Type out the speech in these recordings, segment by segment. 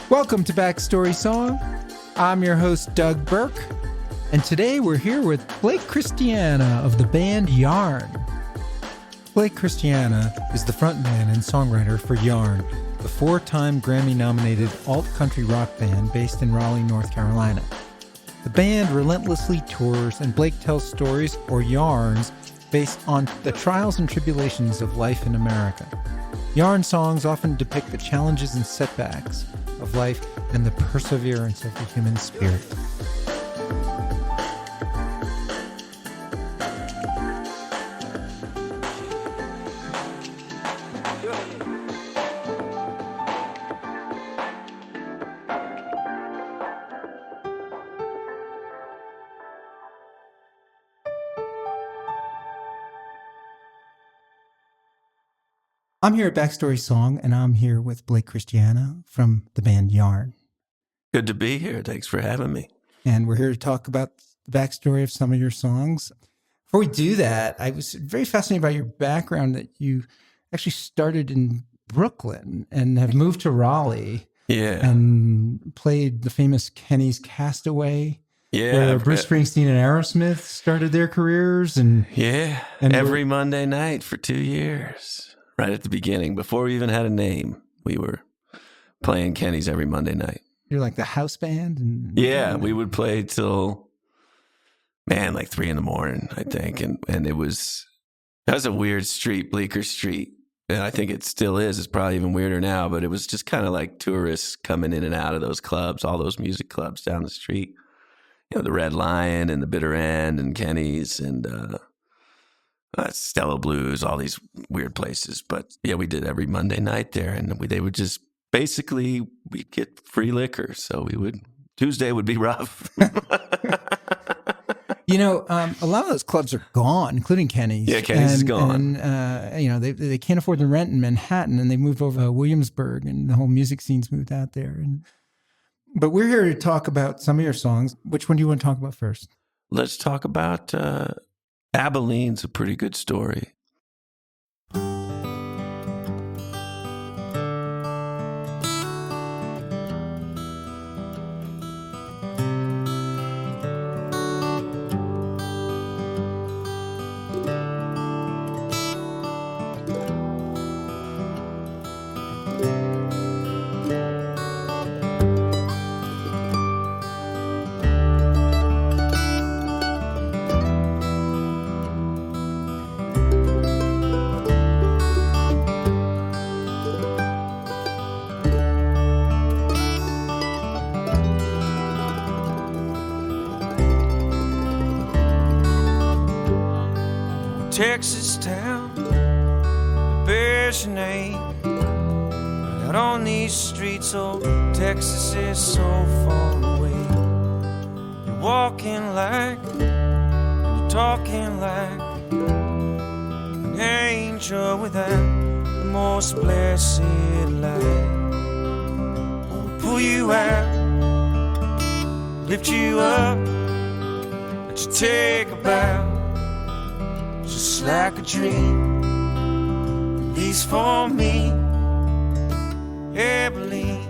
Welcome to Backstory Song. I'm your host, Doug Burke, and today we're here with Blake Christiana of the band Yarn. Blake Christiana is the frontman and songwriter for Yarn, the 4-time Grammy-nominated alt-country rock band based in Raleigh, North Carolina. The band relentlessly tours, and Blake tells stories, or yarns, based on the trials and tribulations of life in America. Yarn songs often depict the challenges and setbacks of life and the perseverance of the human spirit. I'm here at Backstory Song, and I'm here with Blake Christiana from the band Yarn. Good to be here. Thanks for having me. And we're here to talk about the backstory of some of your songs. Before we do that, I was very fascinated by your background, that you actually started in Brooklyn and have moved to Raleigh. Yeah. And played the famous Kenny's Castaway. Yeah. Where Bruce Springsteen and Aerosmith started their careers. And every Monday night for 2 years. Right at the beginning, before we even had a name, we were playing Kenny's every Monday night. You're like the house band? We would play till, like 3 a.m, I think. And that was a weird street, Bleecker Street. And I think it still is. It's probably even weirder now, but it was just kind of like tourists coming in and out of those clubs, all those music clubs down the street. You know, the Red Lion and the Bitter End and Kenny's and Stella Blues, all these weird places. But yeah, we did every Monday night there, and they would just basically, we'd get free liquor. So Tuesday would be rough. A lot of those clubs are gone, including Kenny's. Yeah, Kenny's is gone. And, they can't afford the rent in Manhattan, and they moved over to Williamsburg, and the whole music scene's moved out there. But we're here to talk about some of your songs. Which one do you want to talk about first? Let's talk about Abilene's a pretty good story. Texas town that bears your name. Out on these streets, old Texas is so far away. You're walking like, you're talking like an angel without the most blessed light. Wanna pull you out, lift you up, let you take a bow. Just like a dream, at least for me, Abilene.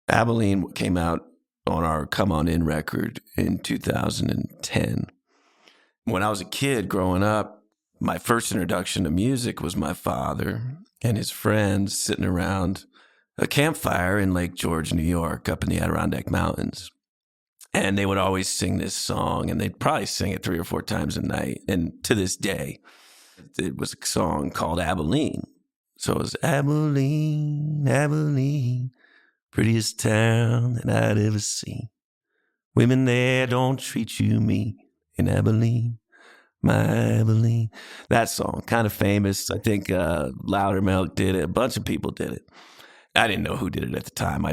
Abilene came out on our Come On In record in 2010. When I was a kid growing up, my first introduction to music was my father and his friends sitting around a campfire in Lake George, New York, up in the Adirondack Mountains. And they would always sing this song, and they'd probably sing it 3 or 4 times a night. And to this day, it was a song called Abilene. So it was Abilene, Abilene, prettiest town that I'd ever seen. Women there don't treat you mean in Abilene, my Abilene. That song, kind of famous. I think Loudermilk did it. A bunch of people did it. I didn't know who did it at the time.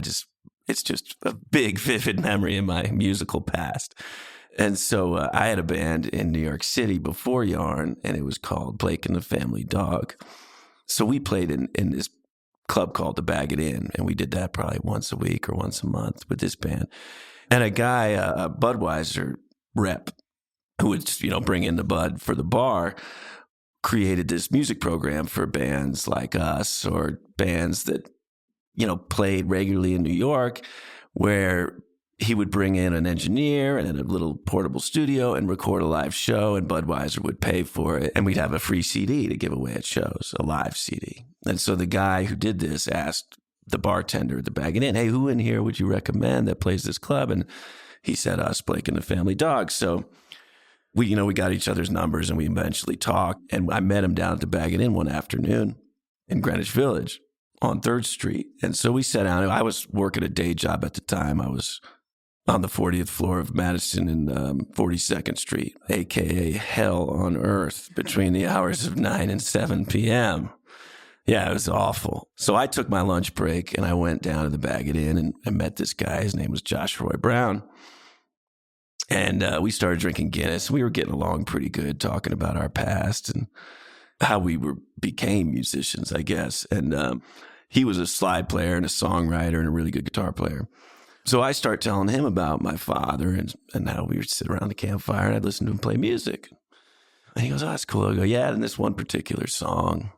It's just a big, vivid memory in my musical past. And so I had a band in New York City before Yarn, and it was called Blake and the Family Dog. So we played in this club called the Bag It In, and we did that probably once a week or once a month with this band. And a guy, a Budweiser rep, who would, bring in the bud for the bar, created this music program for bands like us or bands that, played regularly in New York, where he would bring in an engineer and a little portable studio and record a live show, and Budweiser would pay for it. And we'd have a free CD to give away at shows, a live CD. And so the guy who did this asked the bartender at the Bag It In, hey, who in here would you recommend that plays this club? And he said us, Blake and the Family Dogs. So we got each other's numbers and we eventually talked. And I met him down at the Bag It In one afternoon in Greenwich Village on 3rd Street. And so we sat down. I was working a day job at the time. I was on the 40th floor of Madison and 42nd Street, a.k.a. hell on earth, between the hours of 9 and 7 p.m. Yeah, it was awful. So I took my lunch break and I went down to the Bag It In and I met this guy. His name was Josh Roy Brown. And we started drinking Guinness. We were getting along pretty good, talking about our past and how we became musicians, I guess. And he was a slide player and a songwriter and a really good guitar player. So I start telling him about my father and how we would sit around the campfire and I'd listen to him play music. And he goes, oh, that's cool. I go, yeah, and this one particular song,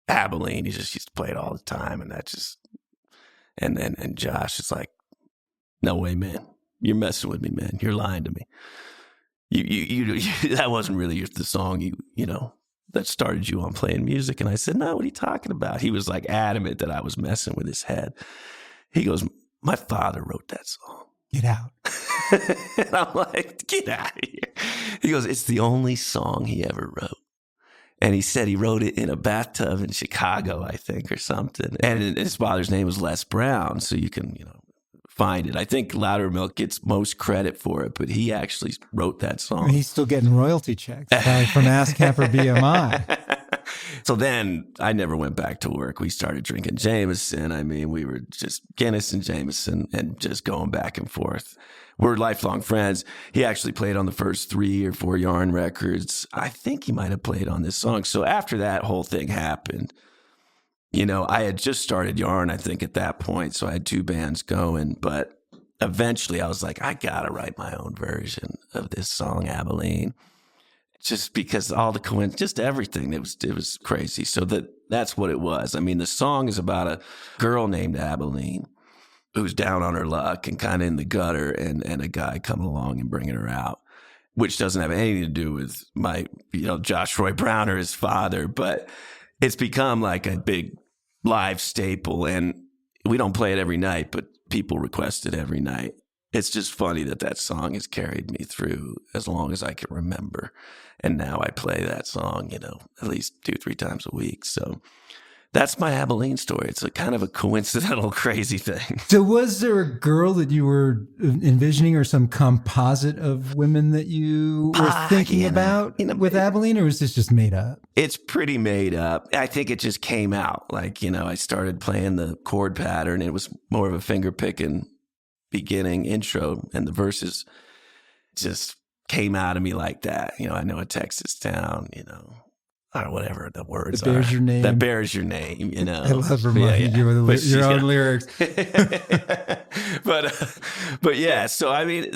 Abilene, he just used to play it all the time. And that just, and Josh is like, no way, man. You're messing with me, man. You're lying to me. You that wasn't really the song that started you on playing music. And I said, no, what are you talking about? He was like adamant that I was messing with his head. He goes, my father wrote that song. Get out. And I'm like, get out of here. He goes, it's the only song he ever wrote. And he said he wrote it in a bathtub in Chicago, I think, or something. And his father's name was Les Brown, so you can, find it. I think Loudermilk gets most credit for it, but he actually wrote that song. He's still getting royalty checks from ASCAP or BMI. So then I never went back to work. We started drinking Jameson. I mean, we were just Guinness and Jameson and just going back and forth. We're lifelong friends. He actually played on the first 3 or 4 Yarn records. I think he might have played on this song. So after that whole thing happened, I had just started Yarn, I think, at that point. So I had 2 bands going. But eventually I was like, I got to write my own version of this song, Abilene. Just because all the coincidence, just everything, it was crazy. So that's what it was. I mean, the song is about a girl named Abilene who's down on her luck and kind of in the gutter, and a guy coming along and bringing her out, which doesn't have anything to do with my, Josh Roy Brown or his father, but it's become like a big live staple, and we don't play it every night, but people request it every night. It's just funny that song has carried me through as long as I can remember. And now I play that song, at least 2-3 times a week. So that's my Abilene story. It's a kind of a coincidental, crazy thing. So was there a girl that you were envisioning or some composite of women that you were thinking about with Abilene, or was this just made up? It's pretty made up. I think it just came out. Like, I started playing the chord pattern. It was more of a finger picking beginning intro, and the verses just came out of me like that. I know a Texas town, or whatever the words that bears are. Your name. That bears your name, I love reminding you of your own lyrics. But yeah, so I mean,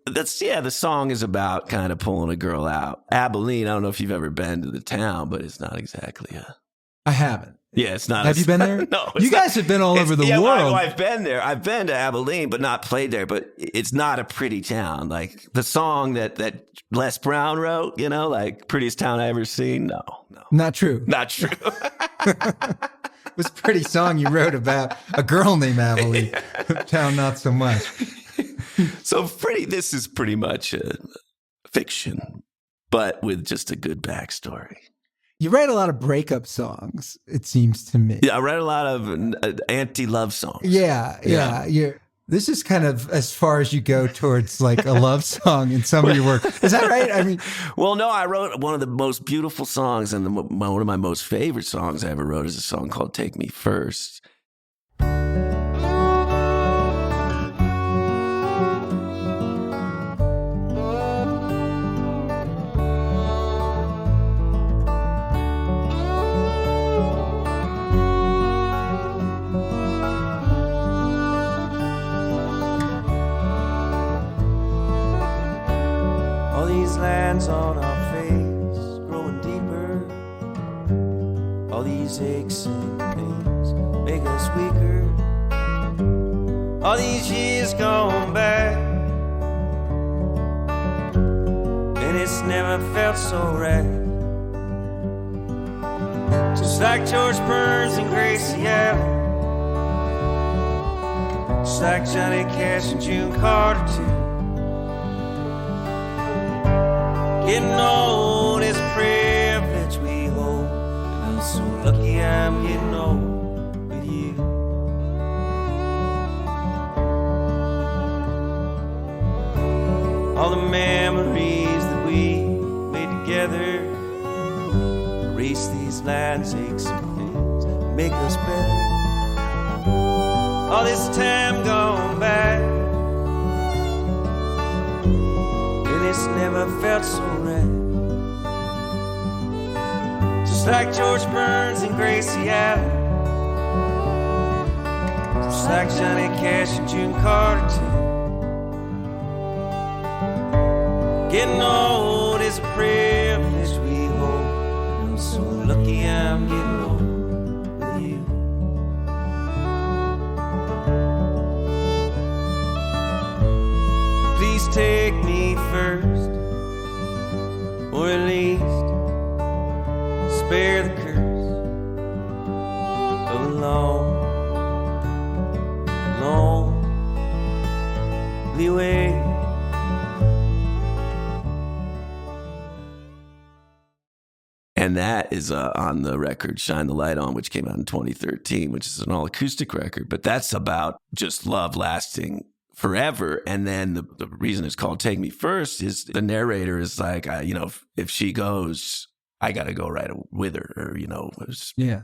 the song is about kind of pulling a girl out. Abilene, I don't know if you've ever been to the town, but it's not exactly I haven't. Yeah, it's not. Have you been there? No. You guys have been all over the world. Well, I've been there. I've been to Abilene, but not played there. But it's not a pretty town. Like the song that Les Brown wrote, like prettiest town I ever seen. No. Not true. Not true. It was a pretty song you wrote about a girl named Abilene. Town, not so much. So this is pretty much a fiction, but with just a good backstory. You write a lot of breakup songs, it seems to me. Yeah, I write a lot of anti-love songs. Yeah. This is kind of as far as you go towards like a love song in some of your work. Is that right? I mean, well, no, I wrote one of the most beautiful songs, and one of my most favorite songs I ever wrote is a song called "Take Me First." Lands on our face, growing deeper All these aches and pains make us weaker. All these years gone by, and it's never felt so right. Just like George Burns and Gracie Allen, just like Johnny Cash and June Carter too. Getting old is a privilege we hold, and I'm so lucky I'm getting old with you. All the memories that we made together, erase these lines, aches and pains, make us better. All this time gone by, and it's never felt so right. Just like George Burns and Gracie Allen, just like Johnny Cash and June Carter too. Getting old is a privilege we hold, and I'm so lucky I'm getting old with you. Please take me first, or at least spare the curse of a long, lonely way. And that is on the record Shine the Light On, which came out in 2013, which is an all-acoustic record. But that's about just love lasting forever. And then the reason it's called Take Me First is the narrator is like, if she goes, I got to go right with her, or,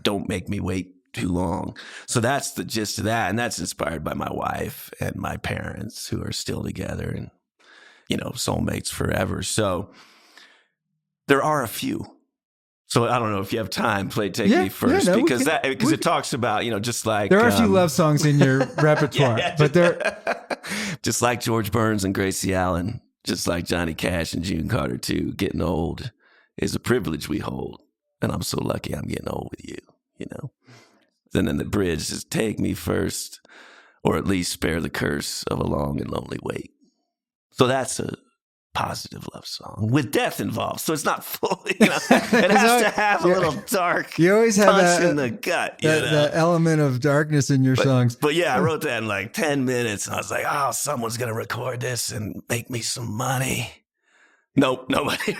don't make me wait too long. So that's the gist of that. And that's inspired by my wife and my parents, who are still together and, soulmates forever. So there are a few. So I don't know if you have time, play Take Me First, because it talks about, just like... There are a few love songs in your repertoire, but they're... Just like George Burns and Gracie Allen, just like Johnny Cash and June Carter too, getting old is a privilege we hold, and I'm so lucky I'm getting old with you, And then the bridge is Take Me First, or at least spare the curse of a long and lonely wait. So that's a positive love song with death involved, so it's not fully. It has to have a little dark. You always have punch in the gut. The element of darkness in your songs. But yeah, I wrote that in like 10 minutes, and I was like, "Oh, someone's gonna record this and make me some money." Nope, nobody.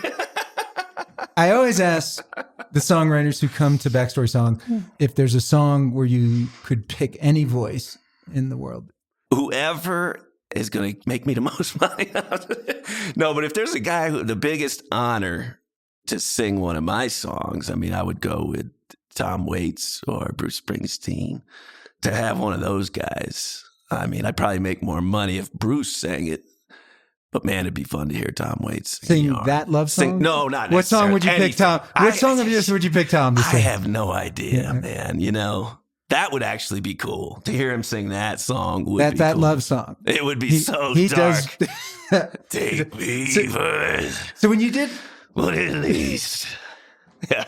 I always ask the songwriters who come to Backstory Song if there's a song where you could pick any voice in the world. Whoever is going to make me the most money. No, but if there's a guy the biggest honor to sing one of my songs, I would go with Tom Waits or Bruce Springsteen. To have one of those guys, I'd probably make more money if Bruce sang it. But man, it'd be fun to hear Tom Waits sing that love song. No, not what song would you pick, Tom? What song of yours would you pick Tom to sing? I have no idea, man. That would actually be cool to hear him sing that song. That cool. Love song. It would be so dark. Take me first. So when you did, well, at least, yeah,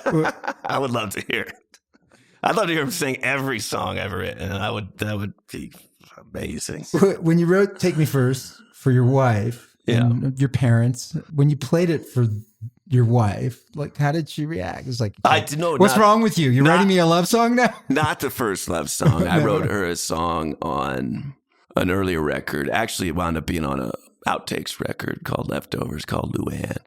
I would love to hear it. I'd love to hear him sing every song ever written, and that would be amazing. When you wrote "Take Me First" for your wife and your parents, when you played it for your wife, like, how did she react? It was like, what's wrong with you? You're writing me a love song now? Not the first love song. I wrote her a song on an earlier record. Actually, it wound up being on a outtakes record called Leftovers, called Luanne.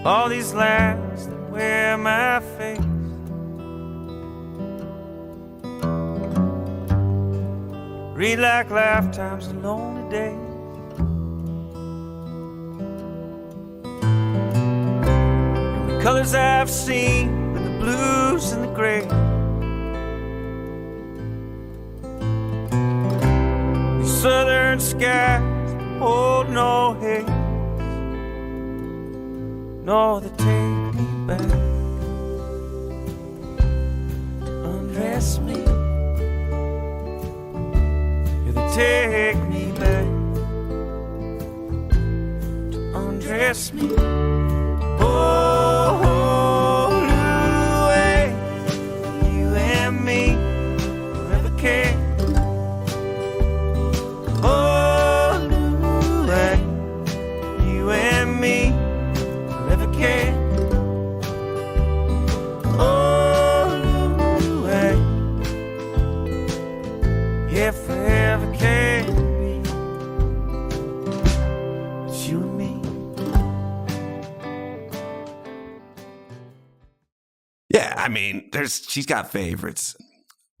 All these lines that wear my face, read like lifetimes of lonely days. Colors I've seen, but the blues and the gray. These southern skies hold no haze, no, they take me back, undress me. Yeah, they take me back to undress me. Oh, she's got favorites.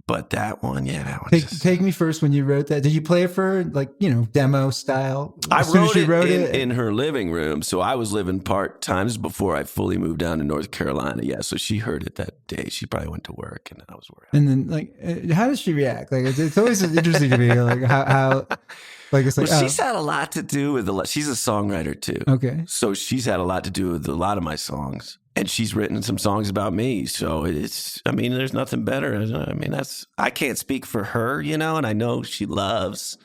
But that one, that one. Take Me First, when you wrote that, did you play it for her, like, demo style? I wrote it in her living room. So I was living part-time before I fully moved down to North Carolina. Yeah, so she heard it that day. She probably went to work, and I was working. And then, like, how does she react? Like, it's always interesting to me, like, how like, it's like, she's had a lot to do with she's a songwriter, too. Okay. So she's had a lot to do with a lot of my songs. And she's written some songs about me. So there's nothing better. I can't speak for her, and I know she loves.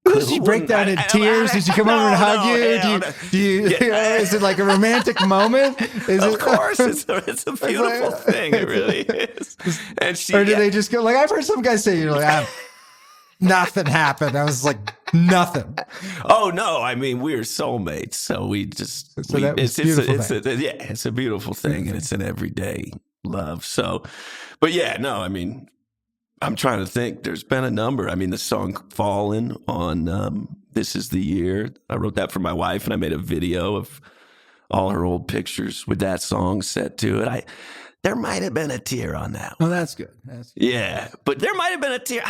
Does she break down in tears? Did she come over and hug you? Do you is it like a romantic moment? Of course. It's a beautiful thing. It really is. And or do they just go, like, I've heard some guys say, nothing happened. I was like, nothing. Oh no! we're soulmates, so we just. It's a beautiful thing, and it's an everyday love. So, but I'm trying to think. There's been a number. The song "Fallen" on "This Is the Year." I wrote that for my wife, and I made a video of all her old pictures with that song set to it. There might have been a tear on that one. Oh, that's good. Yeah, but there might have been a tear.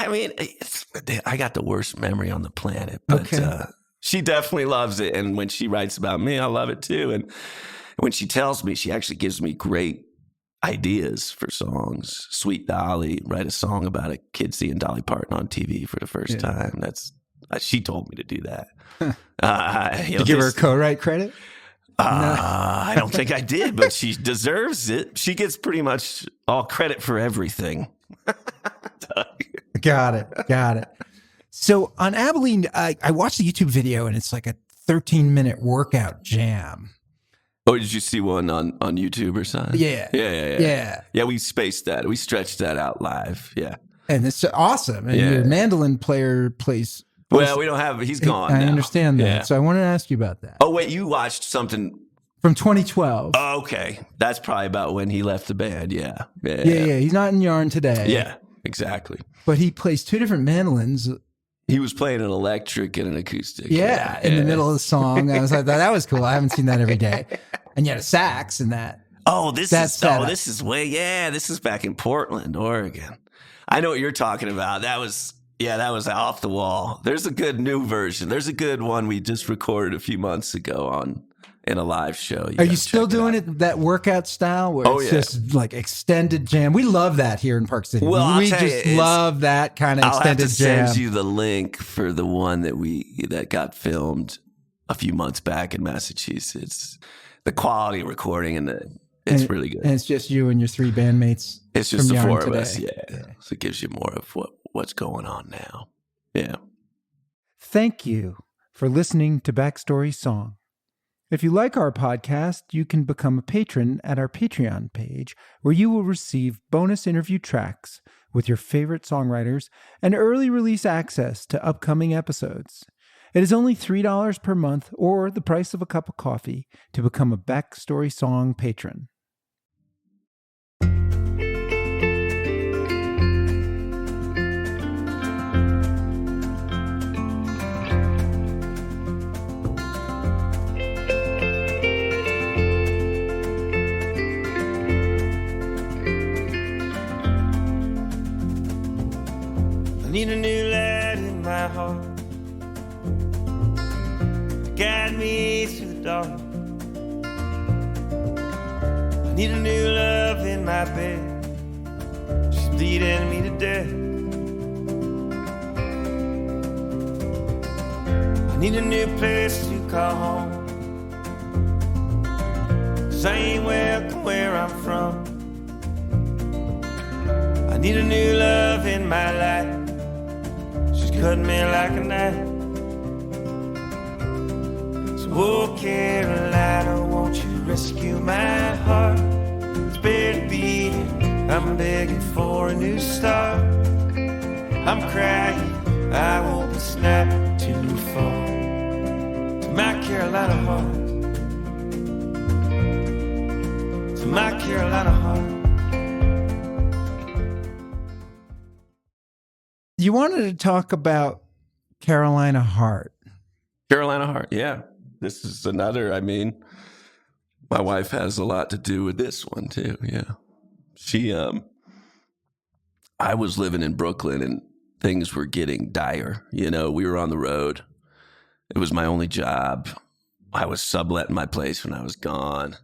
I got the worst memory on the planet, but she definitely loves it. And when she writes about me, I love it too. And when she tells me, she actually gives me great ideas for songs. Sweet Dolly, write a song about a kid seeing Dolly Parton on TV for the first time. She told me to do that. You give her a co-write credit? No. I don't think I did, but she deserves it. She gets pretty much all credit for everything. Got it. So on Abilene, I watched the YouTube video, and it's like a 13-minute workout jam. Oh, did you see one on YouTube or something? Yeah. Yeah, we spaced that. We stretched that out live. Yeah. And it's awesome. And your mandolin player plays. Well, we don't have. He's gone. I now. Understand that. Yeah. So I wanted to ask you about that. Oh wait, you watched something from 2012? Oh, okay, that's probably about when he left the band. Yeah. He's not in Yarn today. Yeah, exactly. But he plays two different mandolins. He was playing an electric and an acoustic. Yeah, in the middle of the song. I was like, that was cool. I haven't seen that every day. And yet a sax in that. This is back in Portland, Oregon. I know what you're talking about. That was off the wall. There's a good new version. There's a good one we just recorded a few months ago in a live show. Are you still doing it that workout style where it's just like extended jam? We love that here in Park City. Well, we just love that kind of extended jam. I'll have to send you the link for the one that got filmed a few months back in Massachusetts. The quality recording it's really good. And it's just you and your three bandmates. It's just the four of us. Yeah. So it gives you more of what's going on now. Yeah. Thank you for listening to Backstory Song. If you like our podcast, you can become a patron at our Patreon page, where you will receive bonus interview tracks with your favorite songwriters and early release access to upcoming episodes. It is only $3 per month, or the price of a cup of coffee, to become a Backstory Song patron. I need a new light in my heart to guide me through the dark. I need a new love in my bed. She's bleeding me to death. I need a new place to call home, 'cause I ain't welcome where I'm from. I need a new love in my life. She's cutting me like a knife. So, oh, Carolina, won't you rescue my heart? It's better beating. I'm begging for a new start. I'm crying. I won't be snapping too far. To my Carolina heart. To my Carolina heart. You wanted to talk about Carolina Heart. Carolina Heart, yeah. This is another, my wife has a lot to do with this one too, yeah. I was living in Brooklyn and things were getting dire. You know, we were on the road. It was my only job. I was subletting my place when I was gone.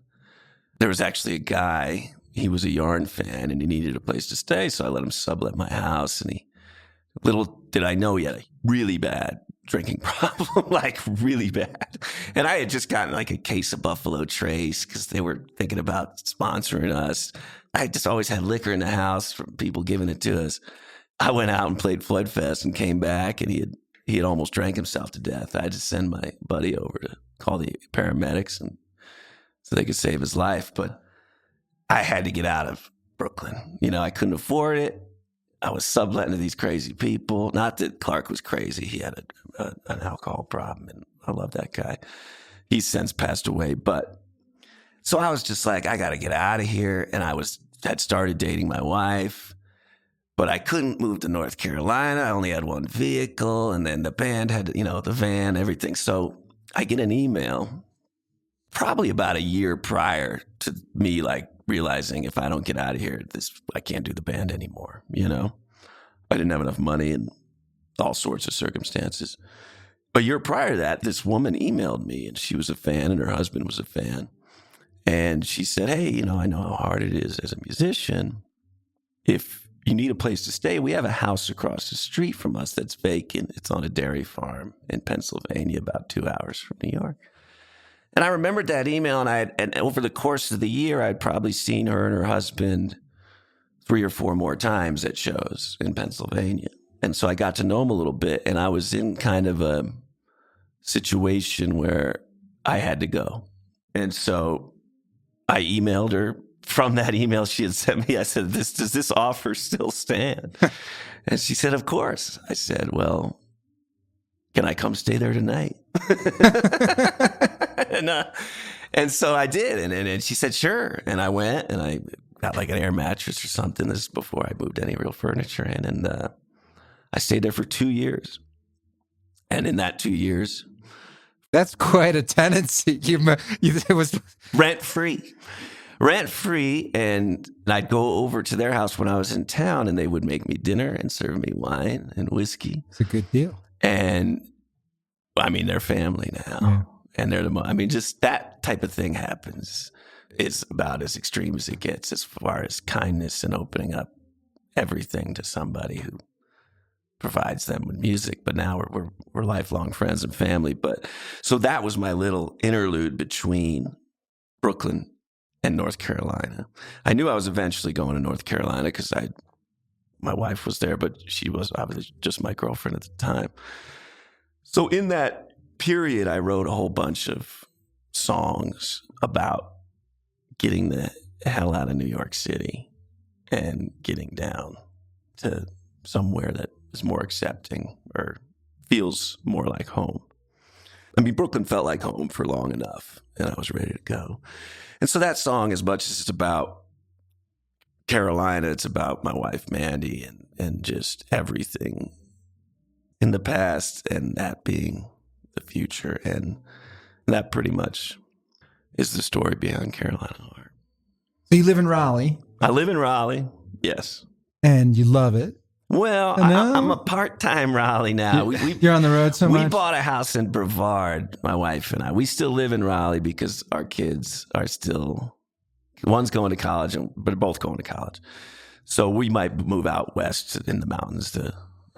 There was actually a guy, he was a Yarn fan and he needed a place to stay. So I let him sublet my house, and little did I know he had a really bad drinking problem, like really bad. And I had just gotten like a case of Buffalo Trace because they were thinking about sponsoring us. I just always had liquor in the house from people giving it to us. I went out and played Flood Fest and came back, and he had almost drank himself to death. I had to send my buddy over to call the paramedics and so they could save his life. But I had to get out of Brooklyn. You know, I couldn't afford it. I was subletting to these crazy people. Not that Clark was crazy. He had an alcohol problem, and I love that guy. He's since passed away. But so I was just like, I got to get out of here. And had started dating my wife, but I couldn't move to North Carolina. I only had one vehicle, and then the band had, you know, the van, everything. So I get an email probably about a year prior to me, like, realizing if I don't get out of here, I can't do the band anymore, you know? I didn't have enough money and all sorts of circumstances. A year prior to that, this woman emailed me, and she was a fan, and her husband was a fan. And she said, hey, you know, I know how hard it is as a musician. If you need a place to stay, we have a house across the street from us that's vacant. It's on a dairy farm in Pennsylvania, about 2 hours from New York. And I remembered that email, and over the course of the year, I'd probably seen her and her husband 3 or 4 more times at shows in Pennsylvania. And so I got to know them a little bit, and I was in kind of a situation where I had to go. And so I emailed her. From that email she had sent me, I said, does this offer still stand? And she said, of course. I said, well, can I come stay there tonight? And so I did. And she said, sure. And I went, and I got like an air mattress or something. This is before I moved any real furniture in. And I stayed there for 2 years. And in that 2 years, that's quite a tenancy. It was rent-free, and I'd go over to their house when I was in town, and they would make me dinner and serve me wine and whiskey. It's a good deal. And, I mean, they're family now. Yeah. And they're just that type of thing happens. It's about as extreme as it gets as far as kindness and opening up everything to somebody who provides them with music. But now we're lifelong friends and family. But so that was my little interlude between Brooklyn and North Carolina. I knew I was eventually going to North Carolina because my wife was there, but she was obviously just my girlfriend at the time. So in that period, I wrote a whole bunch of songs about getting the hell out of New York City and getting down to somewhere that is more accepting or feels more like home. I mean, Brooklyn felt like home for long enough, and I was ready to go. And so that song, as much as it's about Carolina, it's about my wife, Mandy, and just everything in the past and that being the future. And that pretty much is the story behind Carolina Heart. So you live in Raleigh. I live in Raleigh, yes. And you love it. Well, I'm a part-time Raleigh now. You're on the road so much? We bought a house in Brevard, my wife and I. We still live in Raleigh because our kids are still, one's going to college, but they're both going to college. So we might move out west in the mountains to,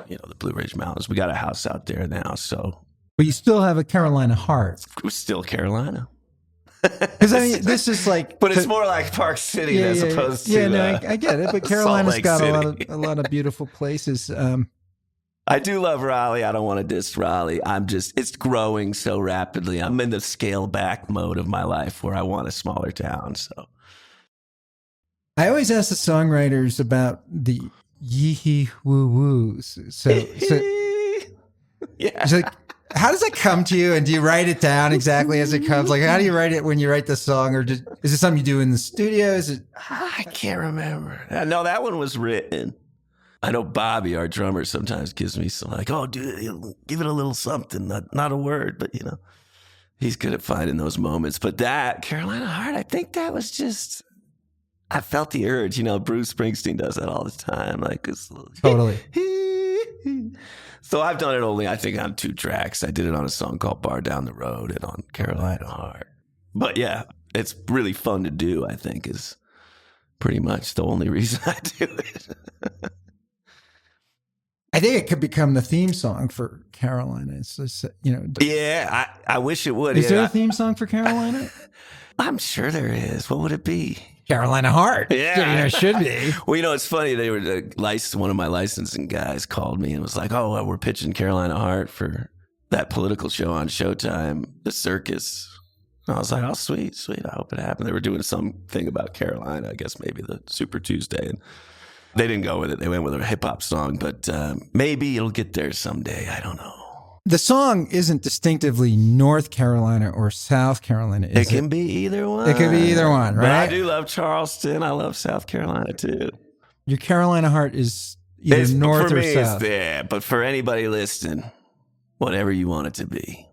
the Blue Ridge Mountains. We got a house out there now, so. But you still have a Carolina heart. We're still Carolina. Because I mean, this is like, but it's more like Park City as opposed to. I get it. But Carolina's got a lot of beautiful places. I do love Raleigh. I don't want to diss Raleigh. It's growing so rapidly. I'm in the scale back mode of my life where I want a smaller town. So I always ask the songwriters about the yee woo woos. So yeah. It's like, how does it come to you, and do you write it down exactly as it comes? Like, how do you write it when you write the song, or is it something you do in the studio? Is it? I can't remember. No, that one was written. I know Bobby, our drummer, sometimes gives me some like, oh, dude, give it a little something, not a word, but he's good at finding those moments. But that Carolina Heart, I think that was just I felt the urge. You know, Bruce Springsteen does that all the time. Like, it's Totally. So I've done it only, I think, on 2 tracks. I did it on a song called Bar Down the Road and on Carolina Heart. But yeah, it's really fun to do, I think, is pretty much the only reason I do it. I think it could become the theme song for Carolina. It's just, Yeah, I wish it would. Is there a theme song for Carolina? I'm sure there is. What would it be? Carolina Heart. Yeah. It should be. Well, it's funny. They were one of my licensing guys called me and was like, "Oh, well, we're pitching Carolina Heart for that political show on Showtime, The Circus." And I was like, "Oh, sweet. I hope it happened." They were doing something about Carolina, I guess maybe the Super Tuesday, and they didn't go with it. They went with a hip hop song, but maybe it'll get there someday. I don't know. The song isn't distinctively North Carolina or South Carolina, is it? It can be either one. It could be either one, right? But I do love Charleston. I love South Carolina, too. Your Carolina Heart is either north for or me, south. Yeah, but for anybody listening, whatever you want it to be.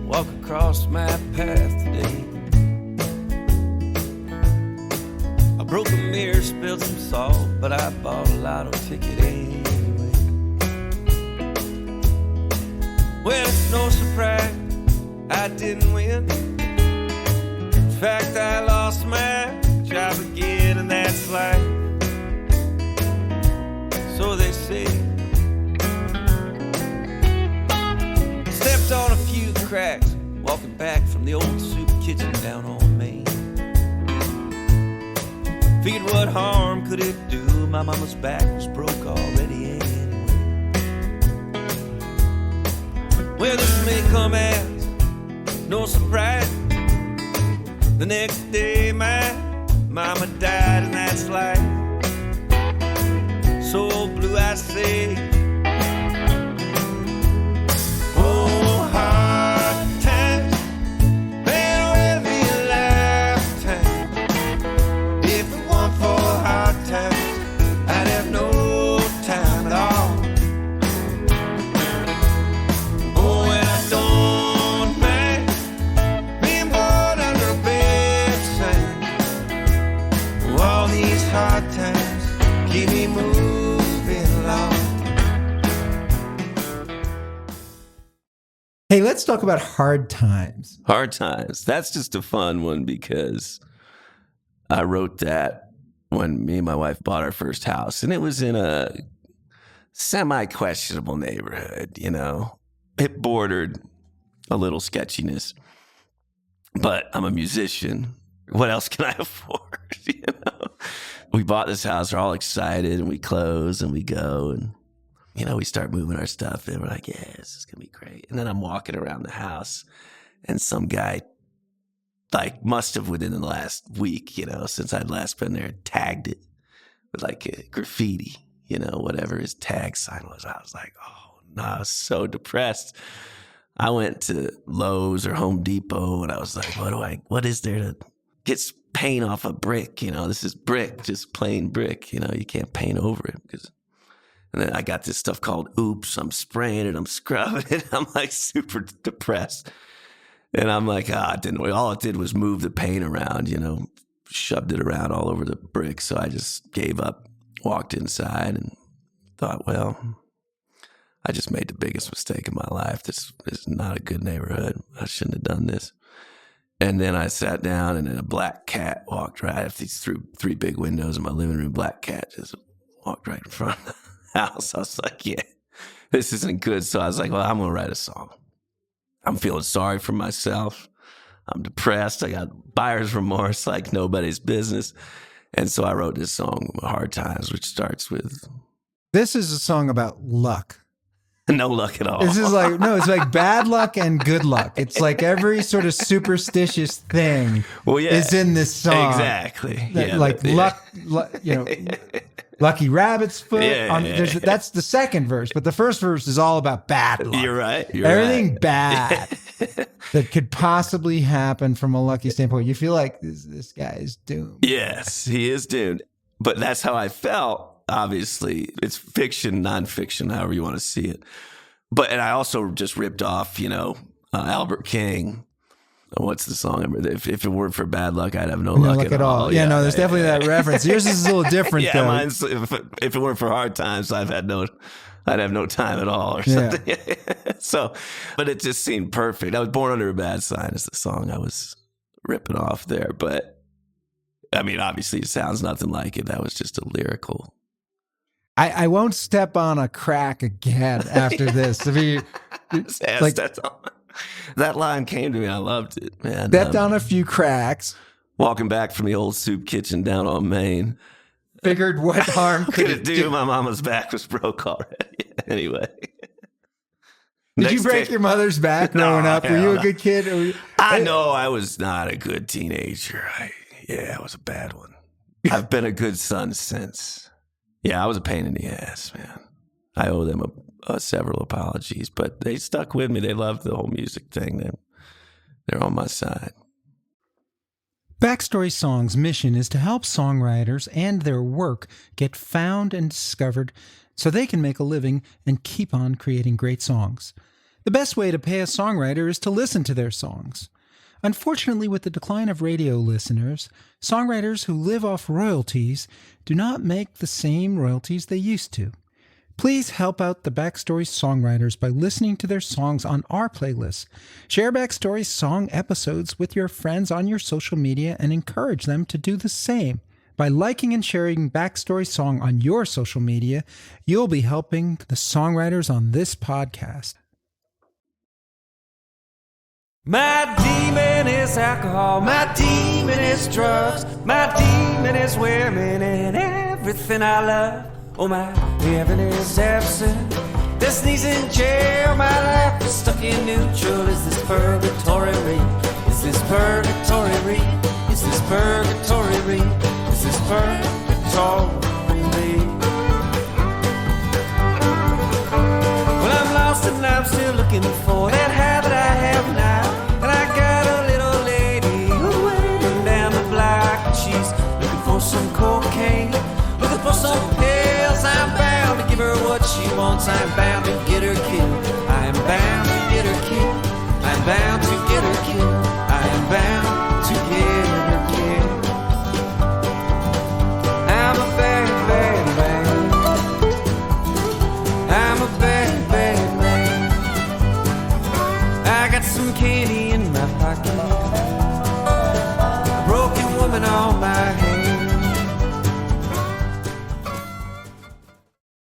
Walk across my path today. I broke a mirror, spilled some salt, but I bought a lotto ticket anyway. Well, it's no surprise I didn't win. In fact, I lost my job again, and that's life. So they say. Stepped on a few cracks, walking back from the old soup kitchen down on Main. Figured what harm could it do? My mama's back was broke already anyway. Well, this may come as no surprise. The next day my mama died, and that's life. So blue I say, Hey, let's talk about Hard Times. Hard Times. That's just a fun one because I wrote that when me and my wife bought our first house, and it was in a semi-questionable neighborhood, you know. It bordered a little sketchiness, but I'm a musician. What else can I afford, you know? We bought this house, we're all excited, and we close, and we go, and you know, we start moving our stuff and we're like, yeah, this is going to be great. And then I'm walking around the house and some guy, like, must have within the last week, you know, since I'd last been there, tagged it with like a graffiti, you know, whatever his tag sign was. I was like, oh, no, I was so depressed. I went to Lowe's or Home Depot and I was like, what is there to get paint off a brick? You know, this is brick, just plain brick. You know, you can't paint over it because. And then I got this stuff called Oops. I'm spraying it. I'm scrubbing it. I'm like super depressed. And I'm like, all it did was move the paint around, you know, shoved it around all over the brick. So I just gave up, walked inside and thought, well, I just made the biggest mistake of my life. This is not a good neighborhood. I shouldn't have done this. And then I sat down and then a black cat walked right up these three big windows in my living room. Black cat just walked right in front of the house. I was like, yeah, this isn't good. So I was like, well, I'm going to write a song. I'm feeling sorry for myself. I'm depressed. I got buyer's remorse like nobody's business. And so I wrote this song, Hard Times, which starts with... This is a song about luck. No luck at all. This is like, no, it's like bad luck and good luck. It's like every sort of superstitious thing is in this song. Exactly. Luck, you know... Lucky Rabbit's foot. Yeah. That's the second verse, but the first verse is all about bad luck. You're right. Everything bad that could possibly happen from a lucky standpoint. You feel like this guy is doomed. Yes, he is doomed. But that's how I felt. Obviously, it's fiction, nonfiction, however you want to see it. And I also just ripped off, Albert King. What's the song? If it weren't for bad luck, I'd have no luck at all. Yeah, no, there's definitely that reference. Yours is a little different, though. Mine's, if it weren't for hard times, I'd have no time at all or something. Yeah. But it just seemed perfect. I was Born Under a Bad Sign is the song I was ripping off there. But, I mean, obviously it sounds nothing like it. That was just a lyrical. I won't step on a crack again after this. I mean, that line came to me. I loved it, man. Stepped on a few cracks. Walking back from the old soup kitchen down on Main. Figured what harm could it do? My mama's back was broke already. Anyway. Did you break your mother's back growing up? Were you a good kid? I know I was not a good teenager. I was a bad one. I've been a good son since. Yeah, I was a pain in the ass, man. I owe them several apologies, but they stuck with me. They loved the whole music thing. They're on my side. Backstory Song's mission is to help songwriters and their work get found and discovered so they can make a living and keep on creating great songs. The best way to pay a songwriter is to listen to their songs. Unfortunately, with the decline of radio listeners, songwriters who live off royalties do not make the same royalties they used to. Please help out the Backstory songwriters by listening to their songs on our playlist. Share Backstory song episodes with your friends on your social media and encourage them to do the same. By liking and sharing Backstory Song on your social media, you'll be helping the songwriters on this podcast. My demon is alcohol, my demon is drugs, my demon is women and everything I love. Oh, my heaven is absent, destiny's in jail, my life is stuck in neutral. Is this purgatory? Is this purgatory? Is this purgatory? Is this purgatory? Well, I'm lost and I'm still looking for that habit I have now. And I got a little lady waiting down the block, and she's looking for some cocaine, looking for some pills. I'm bound to give her what she wants. I'm bound to get her killed. I am bound to get her killed. I'm bound to get her killed. I am bound to get her killed. I'm a bad, bad man. I'm a bad, bad man. I got some candy in my pocket, a broken woman on my hand.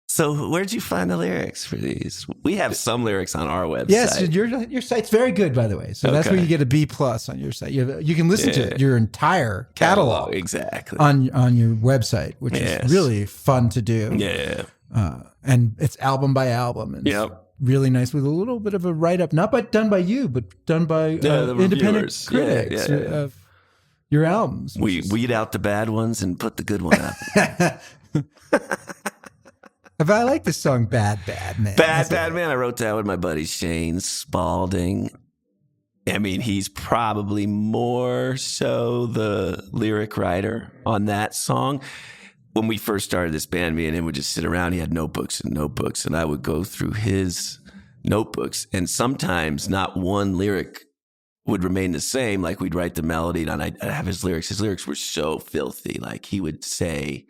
So where'd you find the lyrics for these? We have some lyrics on our website. Yes, your site's very good, by the way. So that's where you get a B+ on your site. You can listen to your entire catalog exactly on your website, which is really fun to do. Yeah. And it's album by album. And really nice with a little bit of a write-up, not done by you, but done by independent critics of your albums. We weed out the bad ones and put the good one up. I like this song, Bad, Bad Man. Bad Man. I wrote that with my buddy Shane Spalding. I mean, he's probably more so the lyric writer on that song. When we first started this band, me and him would just sit around. He had notebooks, and I would go through his notebooks, and sometimes not one lyric would remain the same. Like, we'd write the melody, and I'd have his lyrics. His lyrics were so filthy. Like, he would say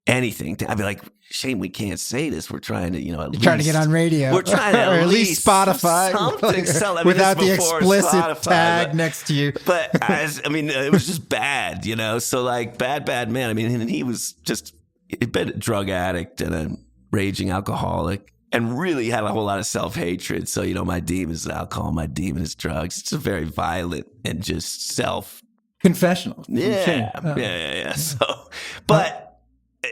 anything. I'd be like, Shane, we can't say this. We're trying to, at least trying to get on radio. We're trying to or at least Spotify. Something without the explicit Spotify, tag next to you. But it was just bad, So like Bad Man. I mean, and he was just he'd been a drug addict and a raging alcoholic, and really had a whole lot of self-hatred. So, my demon is alcohol, my demon is drugs. It's a very violent and just confessional. Yeah. So, but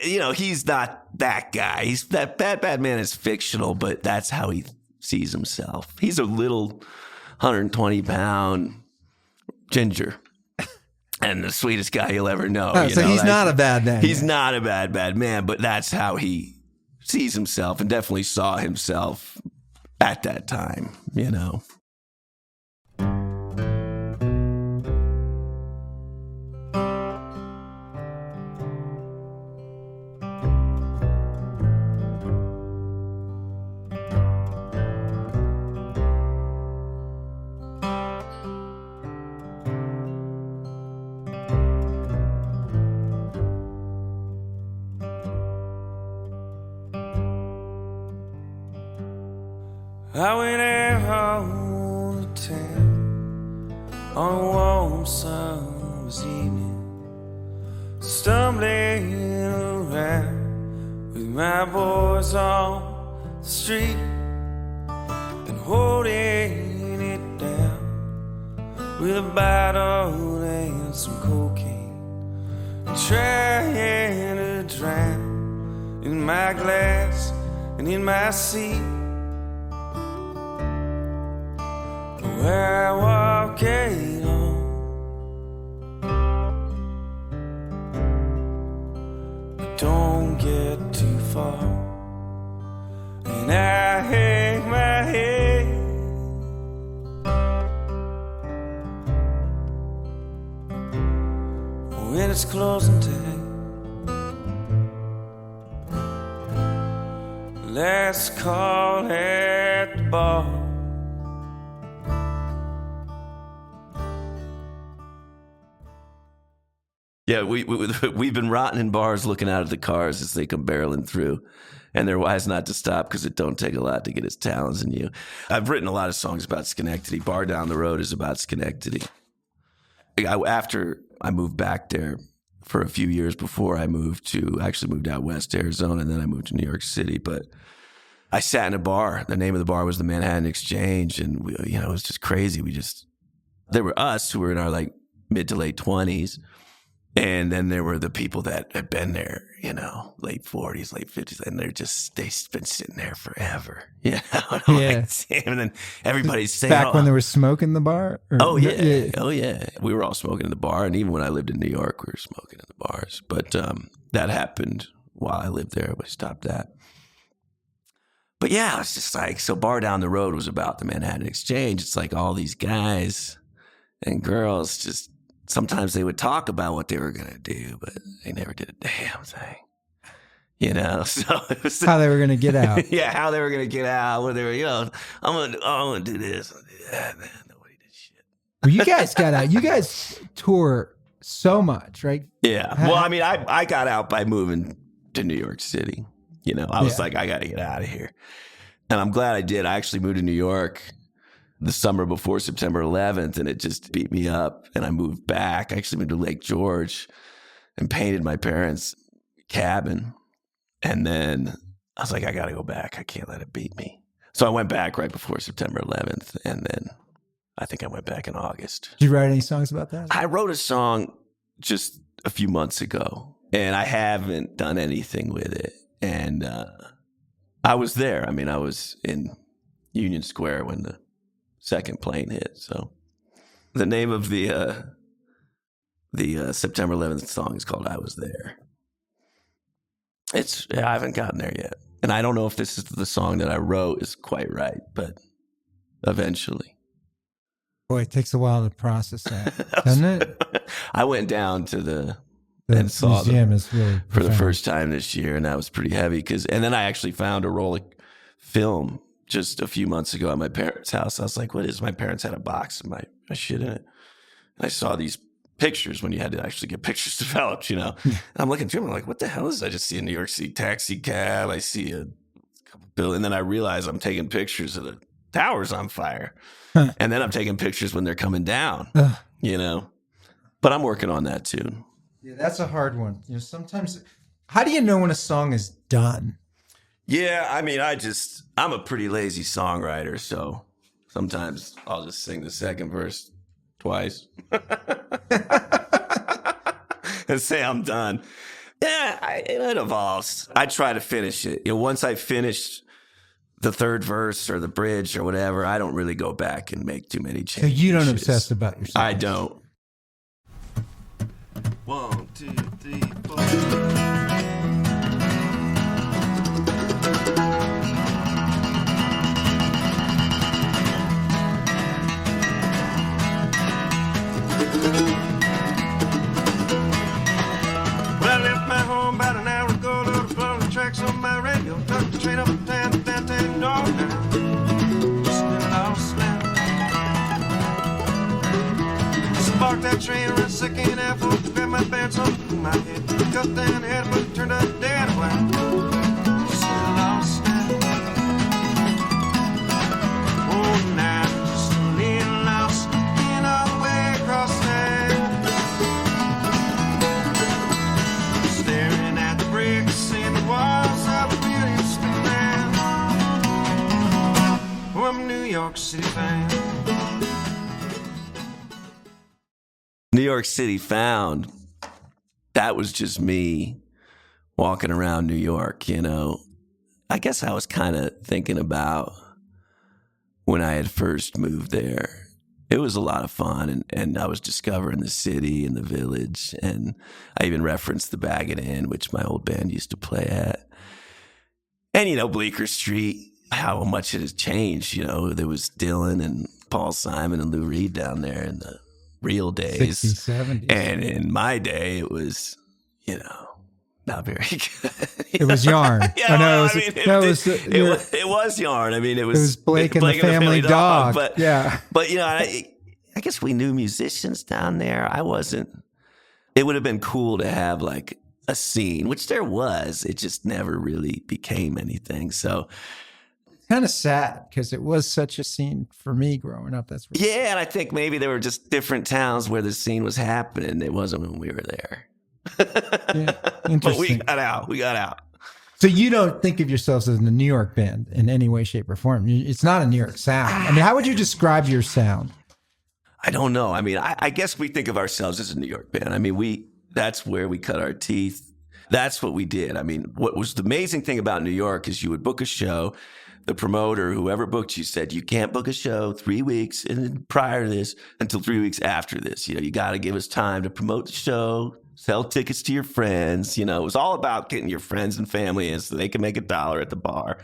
he's not that guy. He's that Bad Man is fictional, but that's how he sees himself. He's a little 120-pound ginger. and the sweetest guy you'll ever know. Oh, so he's not a bad man. He's not a bad man, but that's how he sees himself and definitely saw himself at that time, you know. I went out home to town on a warm summer's evening, stumbling around with my boys on the street and holding it down with a bottle and some cocaine and trying to drown in my glass and in my seat. Where I walk alone, but don't get too far, and I hang my head when it's closing time. Last call at the bar. Yeah, we've been rotting in bars looking out at the cars as they come barreling through. And they're wise not to stop because it don't take a lot to get his talents in you. I've written a lot of songs about Schenectady. Bar Down the Road is about Schenectady. After I moved back there for a few years before I moved out west to Arizona, and then I moved to New York City. But I sat in a bar. The name of the bar was the Manhattan Exchange. And, it was just crazy. There were us who were in our mid to late 20s. And then there were the people that had been there, late 40s, late 50s, and they've been sitting there forever. Yeah. And then everybody's saying, back when they were smoking the bar? Oh yeah. We were all smoking in the bar. And even when I lived in New York, we were smoking in the bars. But that happened while I lived there. We stopped that. But yeah, it's just so Bar Down the Road was about the Manhattan Exchange. It's all these guys and girls just, sometimes they would talk about what they were going to do, but they never did a damn thing. So it was how they were going to get out. Yeah, how they were going to get out. Where they were, I'm going to do this. I'm gonna do that. Man, nobody did shit. Well, you guys got out. You guys tour so much, right? Yeah. Well, I mean, I got out by moving to New York City. I was I got to get out of here. And I'm glad I did. I actually moved to New York the summer before September 11th, and it just beat me up. And I moved back. I actually moved to Lake George and painted my parents' cabin. And then I was I got to go back. I can't let it beat me. So I went back right before September 11th. And then I think I went back in August. Did you write any songs about that? I wrote a song just a few months ago, and I haven't done anything with it. And I was there. I mean, I was in Union Square when the second plane hit. So the name of the September 11th song is called I Was There. I haven't gotten there yet. And I don't know if this is the song that I wrote is quite right, but eventually. Boy, it takes a while to process that, doesn't it? I went down to the and saw museum is really for the first time this year, and that was pretty heavy. And then I actually found a roll of film just a few months ago at my parents' house. I was like, what is? My parents had a box of my shit in it. And I saw these pictures when you had to actually get pictures developed, And I'm looking through them, I'm like, what the hell is this? I just see a New York City taxi cab. I see a couple bills. And then I realize I'm taking pictures of the towers on fire. And then I'm taking pictures when they're coming down, But I'm working on that too. Yeah, that's a hard one. Sometimes, how do you know when a song is done? Yeah, I mean, I'm a pretty lazy songwriter, so sometimes I'll just sing the second verse twice and say I'm done. Yeah, it evolves. I try to finish it. Once I finish the third verse or the bridge or whatever, I don't really go back and make too many changes. So you don't obsess about your songs? I don't. 1, 2, 3, 4. Well, I left my home about an hour ago, loaded full of tracks on my radio. Took the train up to downtown North now. Still lost now. Sparked that train around second half, grabbed my pants on my head. Cut down head, but turned up dead away. Still lost now. Oh, now just a little lost, looking all the way across town. Staring at the bricks in the walls of a building street now. Oh, I'm a New York City fan. New York City Found. That was just me walking around New York, you know. I guess I was kind of thinking about when I had first moved there. It was a lot of fun, and I was discovering the city and the village, and I even referenced the Bag It Inn, which my old band used to play at. And, you know, Bleecker Street, how much it has changed, you know. There was Dylan and Paul Simon and Lou Reed down there in the real days. 60s, 70s. And in my day, it was, you know, not very good. It was Yarn. Yeah, I know. It was Yarn. I mean, it was Blake and the Family Dog. But, yeah. But, you know, I guess we knew musicians down there. I wasn't. It would have been cool to have like a scene, which there was. It just never really became anything. So, kind of sad because it was such a scene for me growing up. That's yeah, and I think maybe there were just different towns where the scene was happening. It wasn't when we were there. Yeah, interesting. But we got out. So you don't think of yourselves as a New York band in any way, shape, or form? It's not a New York sound. I mean, how would you describe your sound? I don't know. I mean, I guess we think of ourselves as a New York band. I mean, that's where we cut our teeth. That's what we did. I mean, what was the amazing thing about New York is you would book a show. The promoter, whoever booked you, said, you can't book a show 3 weeks prior to this until 3 weeks after this. You know, you got to give us time to promote the show, sell tickets to your friends. You know, it was all about getting your friends and family in so they can make $1 at the bar,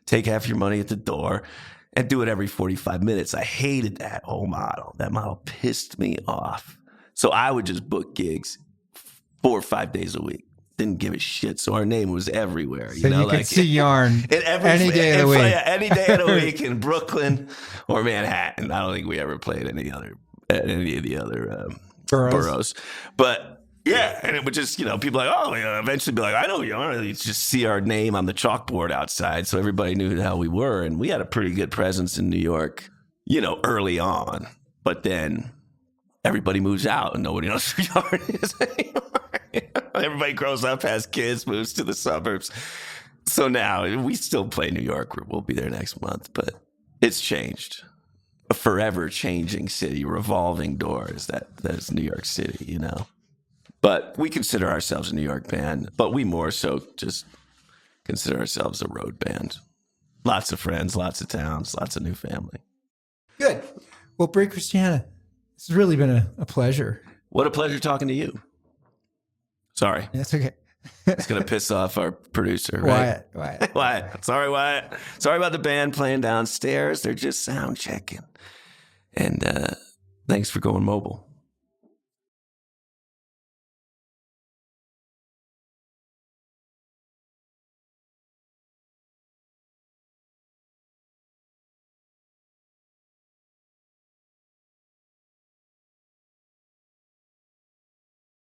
take half your money at the door, and do it every 45 minutes. I hated that whole model. That model pissed me off. So I would just book gigs 4 or 5 days a week. Didn't give a shit. So our name was everywhere. So you could see Yarn any day of the week. Any day of the week in Brooklyn or Manhattan. I don't think we ever played any of the other boroughs. But yeah, and it would just, you know, people like, oh, you know, eventually be like, I know Yarn. You just see our name on the chalkboard outside. So everybody knew how we were. And we had a pretty good presence in New York, you know, early on. But then everybody moves out and nobody knows who Yarn is anymore. Everybody grows up, has kids, moves to the suburbs. So now we still play New York. We'll be there next month, but it's changed. A forever changing city, revolving doors. That's New York City, you know. But we consider ourselves a New York band, but we more so just consider ourselves a road band. Lots of friends, lots of towns, lots of new family. Good. Well, Bray Christiana, it's really been a pleasure. What a pleasure talking to you. Sorry. That's okay. It's going to piss off our producer, right? Wyatt. Sorry, Wyatt. Sorry about the band playing downstairs. They're just sound checking. And thanks for going mobile.